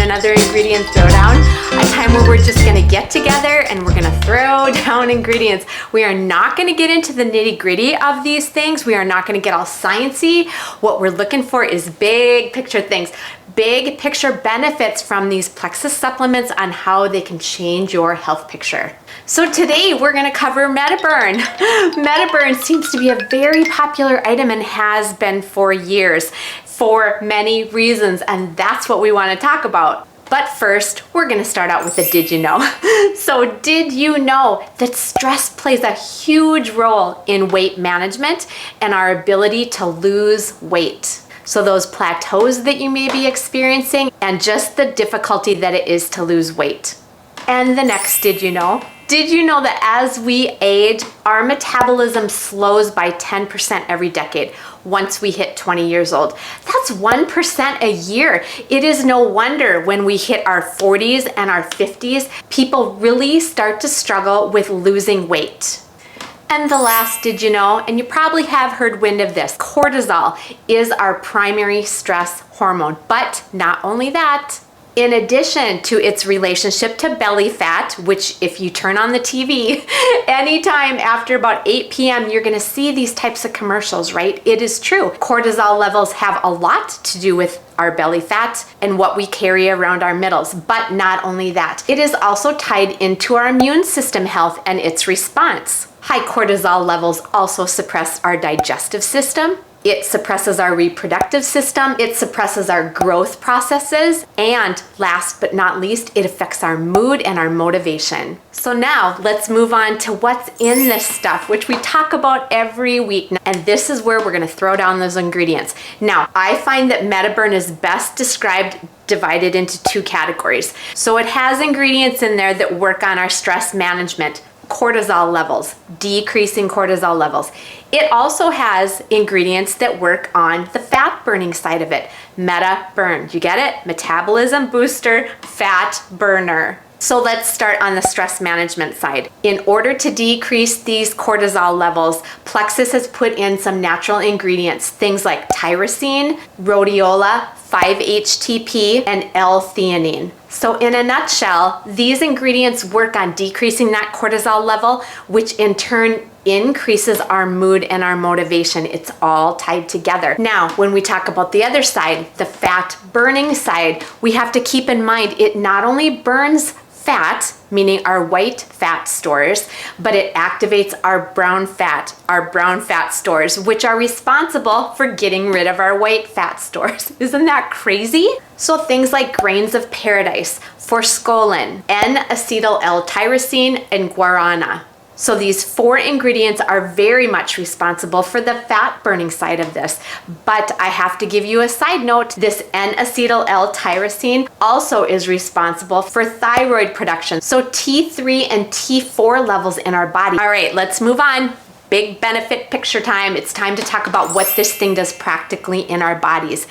another ingredient throwdown, a time where we're just gonna get together and we're gonna throw down ingredients. We are not gonna get into the nitty-gritty of these things. We are not gonna get all sciencey. What we're looking for is big picture things, big picture benefits from these Plexus supplements on how they can change your health picture. So today we're gonna cover MetaBurn. MetaBurn seems to be a very popular item and has been for years for many reasons, and that's what we wanna talk about. But first, we're gonna start out with the did you know? So did you know that stress plays a huge role in weight management and our ability to lose weight? So those plateaus that you may be experiencing and just the difficulty that it is to lose weight. And the next did you know? Did you know that as we age, our metabolism slows by 10% every decade once we hit 20 years old? That's 1% a year. It is no wonder when we hit our 40s and our 50s, people really start to struggle with losing weight. And the last did you know, and you probably have heard wind of this, cortisol is our primary stress hormone. But not only that, in addition to its relationship to belly fat, which if you turn on the TV anytime after about 8 p.m., you're gonna see these types of commercials, right? It is true. Cortisol levels have a lot to do with our belly fat and what we carry around our middles. But not only that, it is also tied into our immune system health and its response. High cortisol levels also suppress our digestive system. It suppresses our reproductive system, it suppresses our growth processes, and last but not least, it affects our mood and our motivation. So now let's move on to what's in this stuff, which we talk about every week. And this is where we're gonna throw down those ingredients. Now, I find that MetaBurn is best divided into two categories. So it has ingredients in there that work on our stress management, cortisol levels, decreasing cortisol levels. It also has ingredients that work on the fat burning side of it. MetaBurn, you get it? Metabolism booster, fat burner. So let's start on the stress management side. In order to decrease these cortisol levels, Plexus has put in some natural ingredients, things like tyrosine, rhodiola, 5-HTP, and L-theanine. So in a nutshell, these ingredients work on decreasing that cortisol level, which in turn increases our mood and our motivation. It's all tied together. Now, when we talk about the other side, the fat burning side, we have to keep in mind it not only burns fat, meaning our white fat stores, but it activates our brown fat stores, which are responsible for getting rid of our white fat stores. Isn't that crazy? So things like grains of paradise, forskolin, N-acetyl L-tyrosine, and guarana. So these 4 ingredients are very much responsible for the fat burning side of this. But I have to give you a side note, this N-acetyl L-tyrosine also is responsible for thyroid production. So T3 and T4 levels in our body. All right, let's move on. Big benefit picture time. It's time to talk about what this thing does practically in our bodies.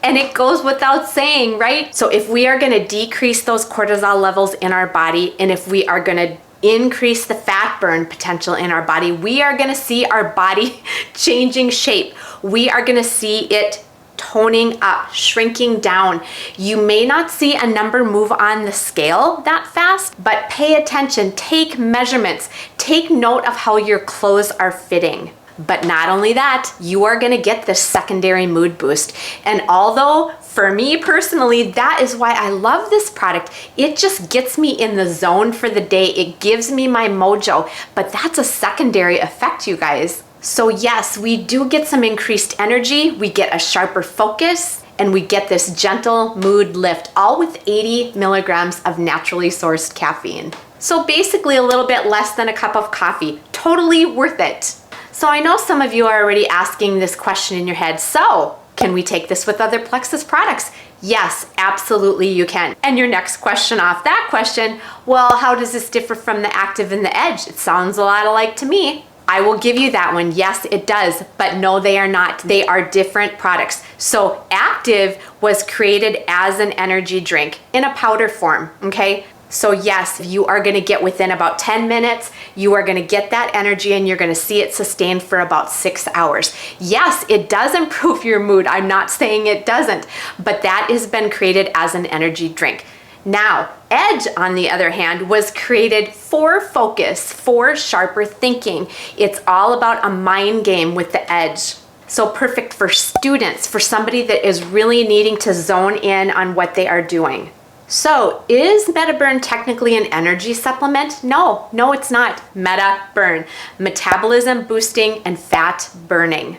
And it goes without saying, right? So if we are gonna decrease those cortisol levels in our body, and if we are gonna increase the fat burn potential in our body, we are gonna see our body changing shape. We are gonna see it toning up, shrinking down. You may not see a number move on the scale that fast, but pay attention, take measurements, take note of how your clothes are fitting. But not only that, you are gonna get this secondary mood boost. And although for me personally, that is why I love this product. It just gets me in the zone for the day. It gives me my mojo, but that's a secondary effect, you guys. So yes, we do get some increased energy, we get a sharper focus, and we get this gentle mood lift, all with 80 milligrams of naturally sourced caffeine. So basically a little bit less than a cup of coffee. Totally worth it. So I know some of you are already asking this question in your head. So can we take this with other Plexus products? Yes, absolutely you can. And your next question off that question, well, how does this differ from the Active and the Edge? It sounds a lot alike to me. I will give you that one. Yes, it does, but no, they are not. They are different products. So Active was created as an energy drink in a powder form, okay? So yes, you are gonna get within about 10 minutes, you are gonna get that energy and you're gonna see it sustained for about 6 hours. Yes, it does improve your mood. I'm not saying it doesn't, but that has been created as an energy drink. Now, Edge, on the other hand, was created for focus, for sharper thinking. It's all about a mind game with the Edge. So perfect for students, for somebody that is really needing to zone in on what they are doing. So is METABURN technically an energy supplement? No, it's not. METABURN, metabolism boosting and fat burning.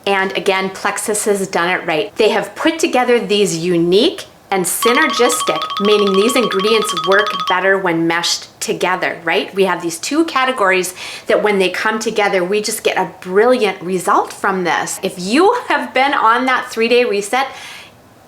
And again, Plexus has done it right. They have put together these unique and synergistic, meaning these ingredients work better when meshed together, right? We have these two categories that when they come together, we just get a brilliant result from this. If you have been on that 3-day reset,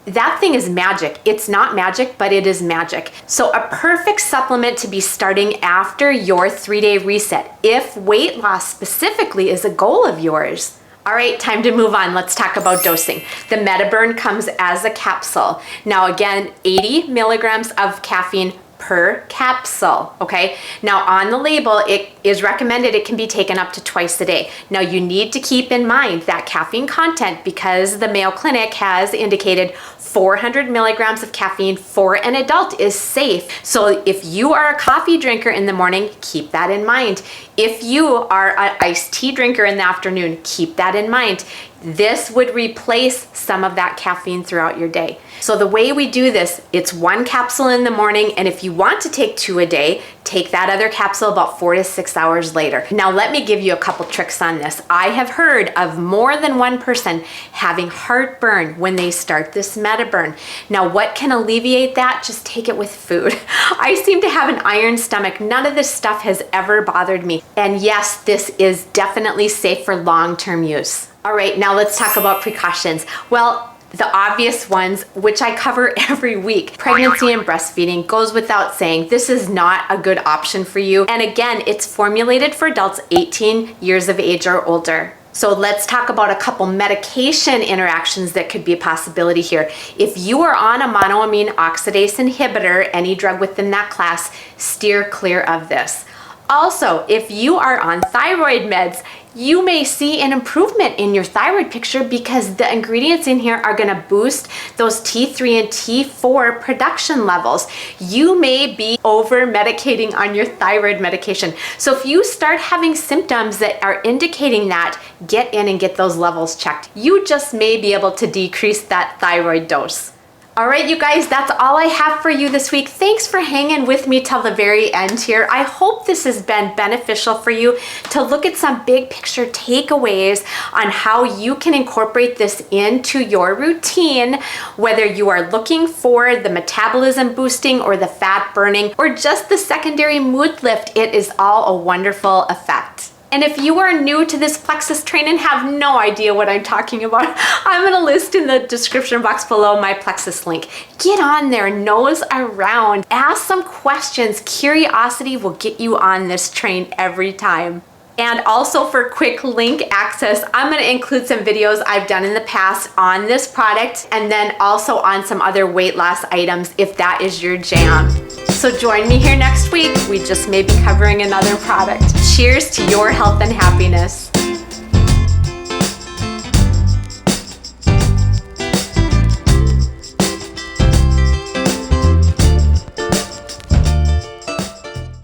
that thing is magic. It's not magic, but it is magic. So a perfect supplement to be starting after your 3-day reset, if weight loss specifically is a goal of yours. All right, time to move on. Let's talk about dosing. The METABURN comes as a capsule. Now again, 80 milligrams of caffeine per capsule, okay? Now on the label, it is recommended it can be taken up to twice a day. Now you need to keep in mind that caffeine content, because the Mayo Clinic has indicated 400 milligrams of caffeine for an adult is safe. So if you are a coffee drinker in the morning, keep that in mind. If you are an iced tea drinker in the afternoon, keep that in mind. This would replace some of that caffeine throughout your day. So the way we do this, it's 1 capsule in the morning, and if you want to take 2 a day, take that other capsule about 4 to 6 hours later. Now let me give you a couple tricks on this. I have heard of more than one person having heartburn when they start this METABURN. Now what can alleviate that? Just take it with food. I seem to have an iron stomach. None of this stuff has ever bothered me. And yes, this is definitely safe for long-term use. All right, now let's talk about precautions. Well, the obvious ones, which I cover every week. Pregnancy and breastfeeding goes without saying. This is not a good option for you. And again, it's formulated for adults 18 years of age or older. So let's talk about a couple medication interactions that could be a possibility here. If you are on a monoamine oxidase inhibitor, any drug within that class, steer clear of this. Also, if you are on thyroid meds, you may see an improvement in your thyroid picture because the ingredients in here are gonna boost those T3 and T4 production levels. You may be over medicating on your thyroid medication. So if you start having symptoms that are indicating that, get in and get those levels checked. You just may be able to decrease that thyroid dose. All right, you guys, that's all I have for you this week. Thanks for hanging with me till the very end here. I hope this has been beneficial for you to look at some big picture takeaways on how you can incorporate this into your routine, whether you are looking for the metabolism boosting or the fat burning or just the secondary mood lift. It is all a wonderful effect. And if you are new to this Plexus train and have no idea what I'm talking about, I'm gonna list in the description box below my Plexus link. Get on there, nose around, ask some questions. Curiosity will get you on this train every time. And also for quick link access, I'm gonna include some videos I've done in the past on this product and then also on some other weight loss items if that is your jam. So join me here next week. We just may be covering another product. Cheers to your health and happiness.